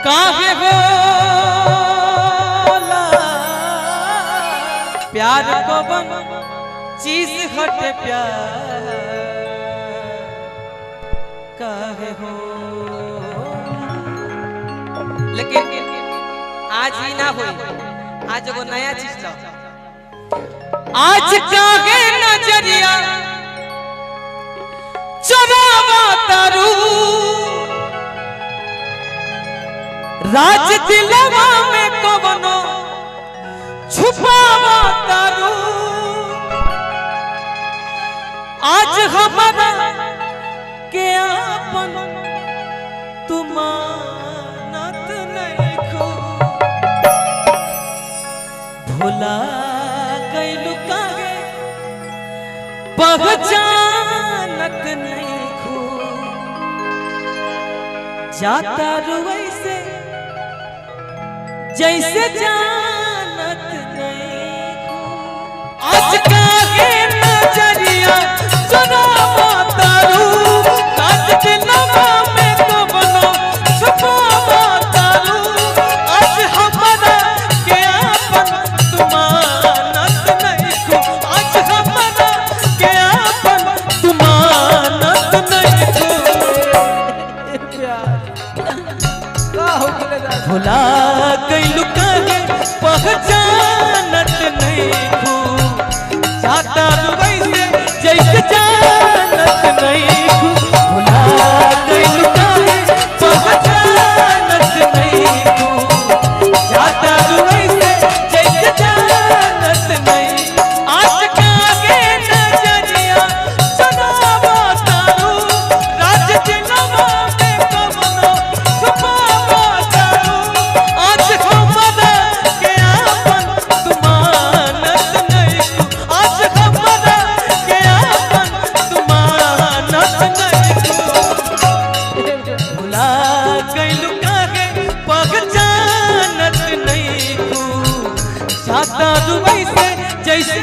काहे होला प्यार कौन चीज हटे प्यार काहे हो। लेकिन आज ही ना हो, आज एगो नया चीज ला। आज काहे नजरिया चुरावा तारू राज दिलवा में कवनो छुपावा तारू। आज हमारा के आपन तुमानत नहीं खो भुला गइलू काहे पहचानत नहीं खो। जाता रुई से जैसे जानत नहीं खो। आज काहे नजरिया चुरावा तारू राज दिलवा में कवनो छुपावा तारू। आज हमारा के आपन तुमानत नहीं खो। आज हमारा के आपन तुमानत नहीं खो। भुला गइलू काहे पहचानत नहीं खो। जाता रुई से जैसे जानत नहीं खो। भुला गइलू काहे पहचानत नहीं खो। जाता रुई से जैसे जानत नहीं। आज काहे नजरिया चुरावा तारू राज दिलवा में कवनो छुपावा तारू। आज हमारा के आपन तुमानत नहीं खो। आज हमारा के आपन तुमानत नहीं खो। भुला गइलू काहे पहचानत नहीं खो। जाता रुई से जैसे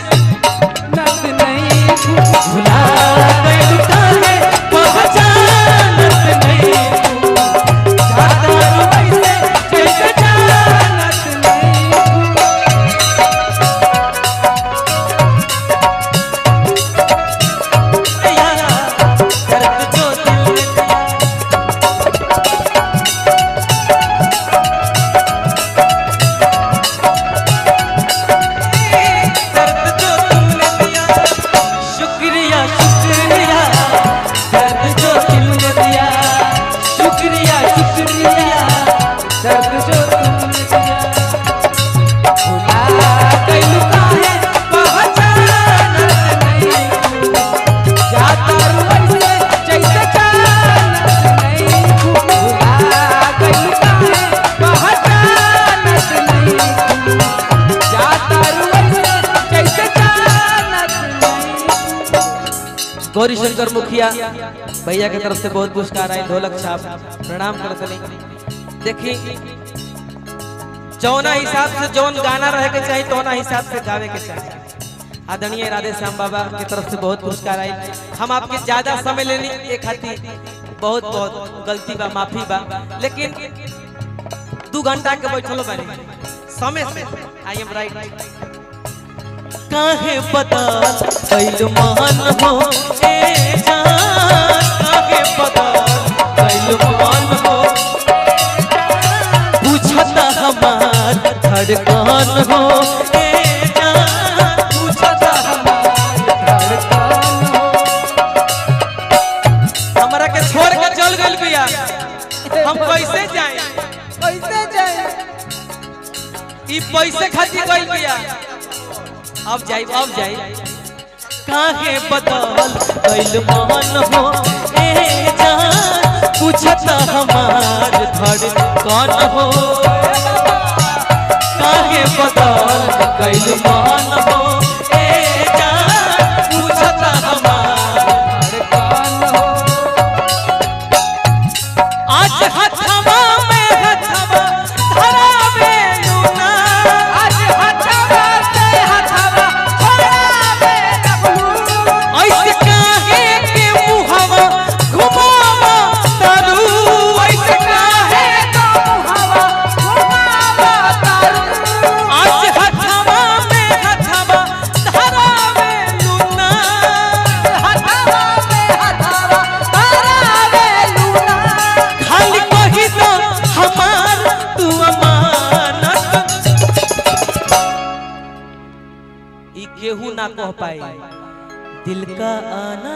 नत नहीं खो। भुला गइलू काहे पहचानत नहीं खो। जाता रुई से जैसे जानत नहीं खो। यारा दर्द जो दिल में दिया दर्द जो तुमने दिया शुक्रिया शुक्रिया। दर्द जो तुमने दिया शुक्रिया शुक्रिया। दर्द जो तुमने दिया भुला गइलू काहे पहचानत नहीं खो। जाता रुई से जैसे जानत नहीं खो। भुला गइलू काहे पहचानत नहीं खो। जाता रुई से जैसे जानत नहीं खो। गौरी शंकर मुखिया भैया की तरफ से बहुत पुरस्कार आए। ढोलक छाप प्रणाम करते नहीं। देखी जौना हिसाब से जौन गाना रहे के चाहिए तौना हिसाब से गावे के चाहिए। आदरणीय राधे श्याम बाबा की तरफ से बहुत पुरस्कार आए। हम आपके ज्यादा समय लेनी एक खातिर बहुत बहुत गलती बा, माफी बा। लेकिन 2 घंटा के बैठलो बानी समय से आई एम राइट। काहे बदल गइलू मन हो ए जान। काहे बदल गइलू मन हो पूछता हमार धड़कन हो ए जान। पूछता हमार धड़कन हो। हमरा के छोड़ के चल गइल बिया, हम कैसे जाए? कैसे जाए? ई पैसे खातिर गइल बिया। अब जाई अब जाई। काहे बदल गइल मन हो ए जान। पूछता हमार धड़कन हो। काहे बदल गइल मन हो ए जान। पूछता हमार धड़कन हो। आज हथवा में हथवा धरावे लूना। आज हथवा से हथवा छोड़ावे लगलू। ऐसे काहे के मुहवा घुमावा तारू। ना कह पाई। दिल का आना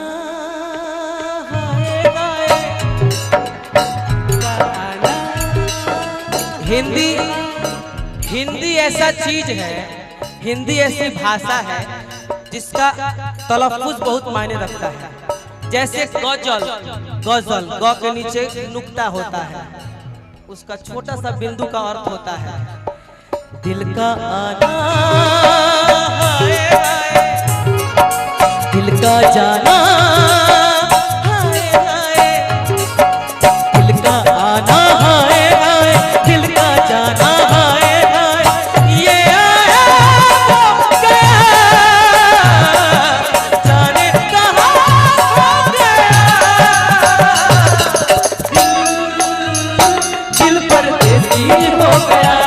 हाय हाय का आना। हिंदी ऐसा चीज है, हिंदी ऐसी भाषा है जिसका तलफ्फुज बहुत मायने रखता है। जैसे गजल, गजल ग के नीचे नुक्ता होता है, उसका छोटा सा बिंदु का अर्थ होता है दिल का आना हाय हाय, दिल का जाना हाय हाय, दिल का आना हाय हाय, दिल का जाना हाय हाय। ये आया वो गया, जाने कहाँ खो गया। दिल परदेसी हो गया,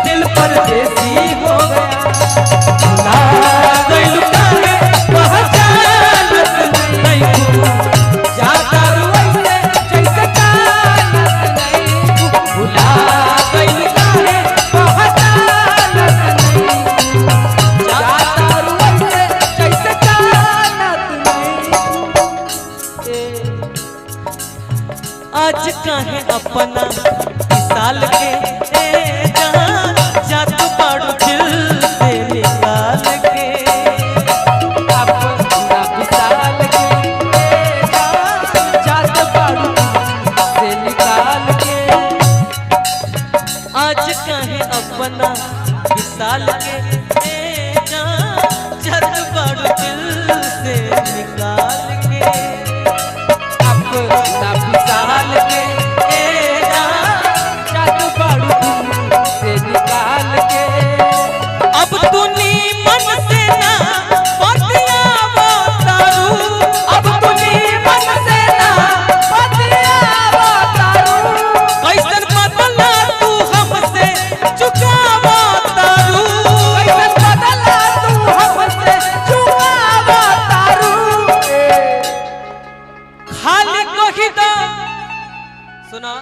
दिल परदेसी हो गया। भुला गइल काहे पहचानत नहीं, जाता रुइसे जैसे जानत नहीं। भुला गइल काहे पहचानत नहीं, जाता रुइसे जैसे जानत नहीं। आज काहे अपना साल के जहाँ जात बाड़ू दिल से निकाल के। अपना विशाल के जात बाड़ू से निकाल के। आज काहे अपना विशाल के जहाँ जात बाड़ू दिल से निकाल के। अपना विशाल के जात बाड़ू से निकाल के। अब तू नीमन से ना बतियावो तारू, अब तू नीमन से ना बतियावो तारू। कैसन बदला तू हमसे चुकावो तारू। कैसन बदला तू हमसे चुकावो तारू। खाली कही दो सुना